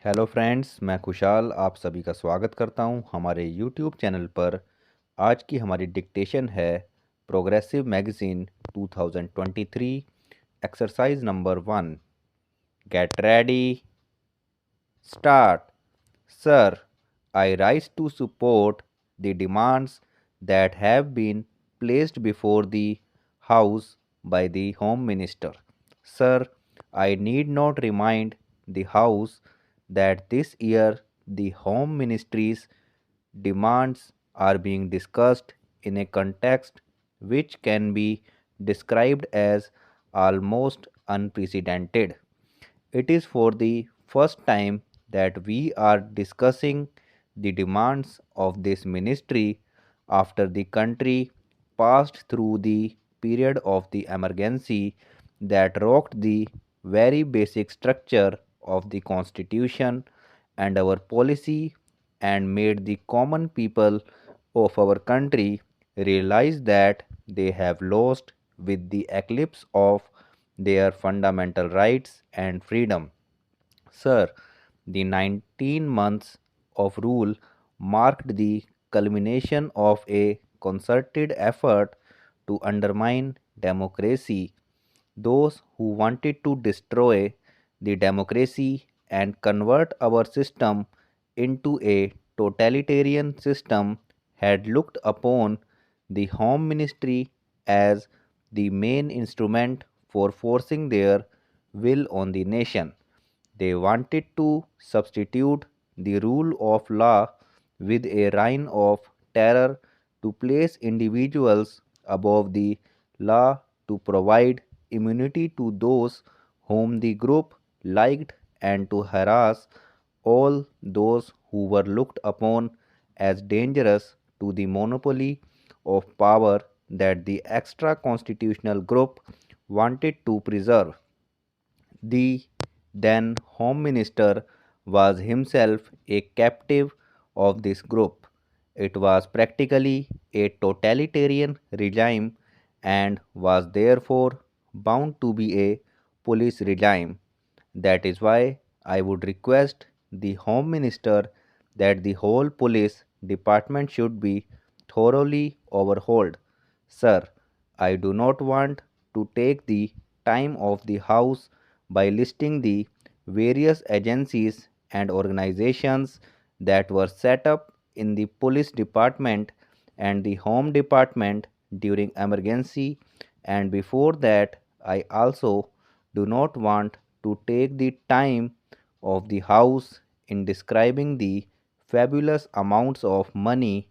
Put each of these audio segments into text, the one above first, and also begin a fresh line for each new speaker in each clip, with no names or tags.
Hello friends, मैं खुशाल आप सभी का स्वागत करता हूं हमारे यूट्यूब चैनल पर। आज की हमारी डिक्टेशन है progressive magazine 2023, exercise number 1। Get ready, start. Sir, I rise to support the demands that have been placed before the House by the Home Minister. Sir, I need not remind the House that this year the Home Ministry's demands are being discussed in a context which can be described as almost unprecedented. It is for the first time that we are discussing the demands of this ministry after the country passed through the period of the emergency that rocked the very basic structure of the constitution and our policy and made the common people of our country realize that they have lost with the eclipse of their fundamental rights and freedom. Sir, the 19 months of rule marked the culmination of a concerted effort to undermine democracy. Those who wanted to destroy the democracy and convert our system into a totalitarian system had looked upon the Home Ministry as the main instrument for forcing their will on the nation. They wanted to substitute the rule of law with a reign of terror to place individuals above the law, to provide immunity to those whom the group liked, and to harass all those who were looked upon as dangerous to the monopoly of power that the extra constitutional group wanted to preserve. The then Home Minister was himself a captive of this group. It was practically a totalitarian regime and was therefore bound to be a police regime. That is why I would request the Home Minister that the whole police department should be thoroughly overhauled. Sir, I do not want to take the time of the House by listing the various agencies and organizations that were set up in the police department and the home department during emergency, and before that I also do not want to take the time of the House in describing the fabulous amounts of money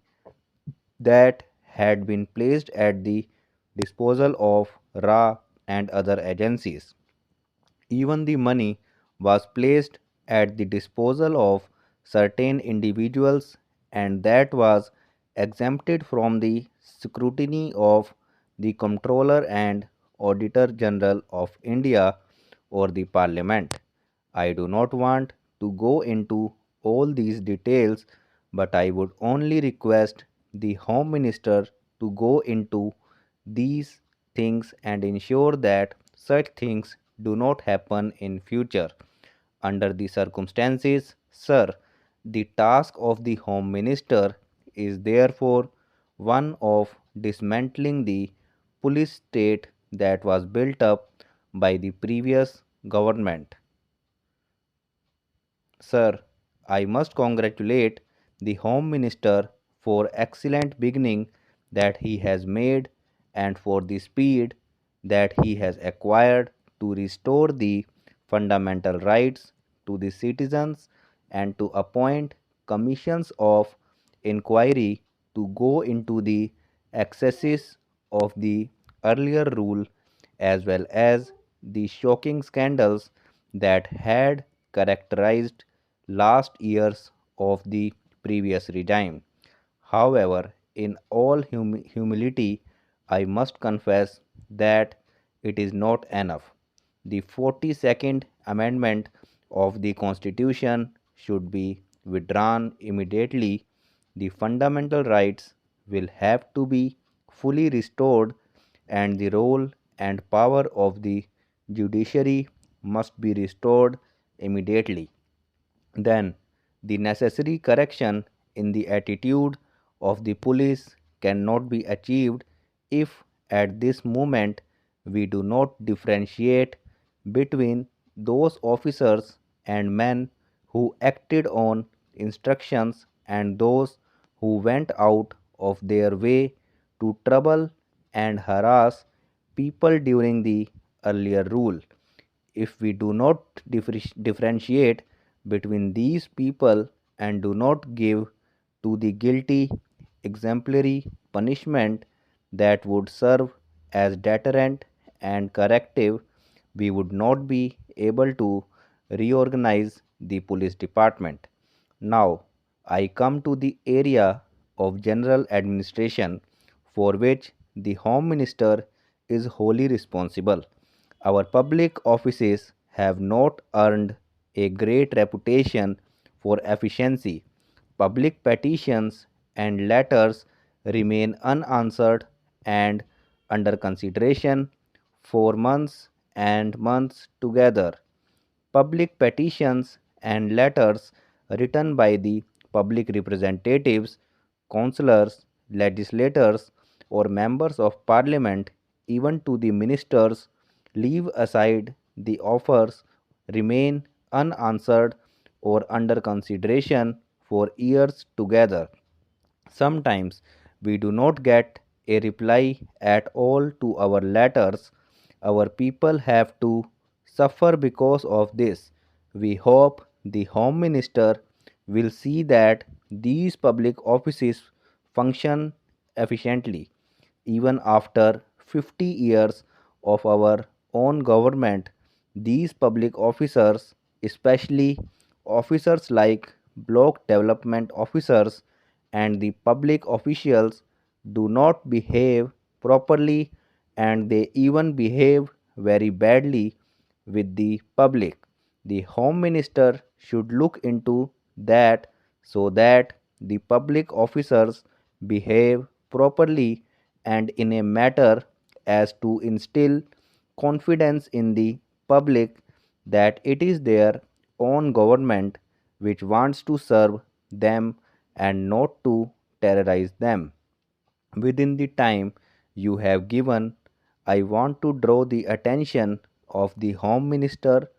that had been placed at the disposal of RA and other agencies. Even the money was placed at the disposal of certain individuals, and that was exempted from the scrutiny of the Comptroller and Auditor General of India or the Parliament. I do not want to go into all these details, but I would only request the Home Minister to go into these things and ensure that such things do not happen in future. Under the circumstances, sir, the task of the Home Minister is therefore one of dismantling the police state that was built up by the previous government. Sir, I must congratulate the Home Minister for excellent beginning that he has made and for the speed that he has acquired to restore the fundamental rights to the citizens and to appoint commissions of inquiry to go into the excesses of the earlier rule as well as the shocking scandals that had characterized last years of the previous regime. However, in all humility, I must confess that it is not enough. The 42nd Amendment of the Constitution should be withdrawn immediately. The fundamental rights will have to be fully restored, and the role and power of the judiciary must be restored immediately. then the necessary correction in the attitude of the police cannot be achieved if at this moment we do not differentiate between those officers and men who acted on instructions and those who went out of their way to trouble and harass people during the earlier rule. If we do not differentiate between these people and do not give to the guilty exemplary punishment that would serve as deterrent and corrective, we would not be able to reorganize the police department. Now, I come to the area of general administration for which the Home Minister is wholly responsible. Our public offices have not earned a great reputation for efficiency. Public petitions and letters remain unanswered and under consideration for months and months together. Public petitions and letters written by the public representatives, councillors, legislators, or members of parliament, even to the ministers, leave aside the offers, remain unanswered or under consideration for years together. Sometimes we do not get a reply at all to our letters. Our people have to suffer because of this. We hope the Home Minister will see that these public offices function efficiently. Even after 50 years of our own government, these public officers, especially officers like block development officers and the public officials, do not behave properly and they even behave very badly with the public. The Home Minister should look into that so that the public officers behave properly and in a manner as to instill confidence in the public that it is their own government which wants to serve them and not to terrorize them. Within the time you have given, I want to draw the attention of the Home Minister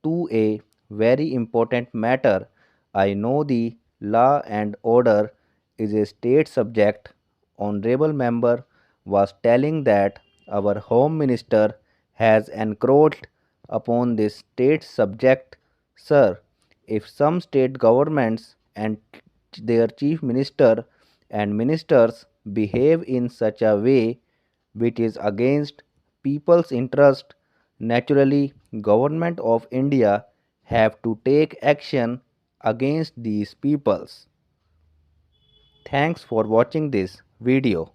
to a very important matter. I know the law and order is a state subject. Honorable member was telling that our Home Minister has encroached upon this state subject. Sir, if some state governments and their chief minister and ministers behave in such a way which is against people's interest, naturally government of India have to take action against these peoples. Thanks for watching this video.